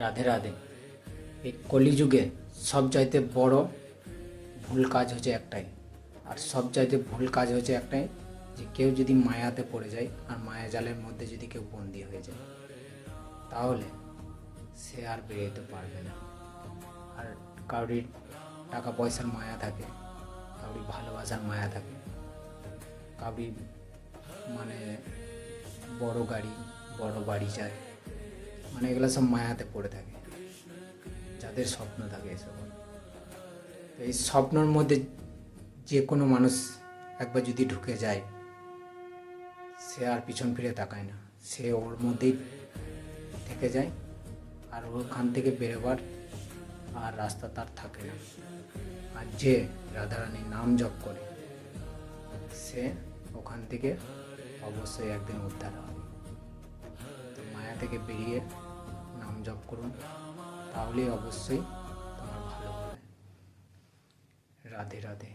রাধে রাধে। এই কলিযুগে সবচাইতে বড় ভুল কাজ হচ্ছে একটাই, আর সবচাইতে ভুল কাজ হচ্ছে একটাই, যে কেউ যদি মায়াতে পড়ে যায় আর মায়া জালের মধ্যে যদি কেউ বন্দি হয়ে যায়, তাহলে সে আর বেরোতে পারবে না। আর কারোর টাকা পয়সার মায়া থাকে, কারোর ভালোবাসার মায়া থাকে, কারোর মানে বড় গাড়ি বড় বাড়ি চায়, মানে এগুলো সব মায়াতে পড়ে থাকে, যাদের স্বপ্ন থাকে এসব। তো এই স্বপ্নর মধ্যে যে কোনো মানুষ একবার যদি ঢুকে যায়, সে আর পিছন ফিরে তাকায় না, সে ওর মধ্যেই থেকে যায়, আর ওখান থেকে বেরোবার আর রাস্তা তার থাকে না। আর যে রাধারানীর নাম জপ করে, সে ওখান থেকে অবশ্যই একদিন উদ্ধার হবে। তো মায়া থেকে বেরিয়ে নাম জপ করুন, তাহলেই অবশ্যই তোমার ভালো হবে। রাধে রাধে।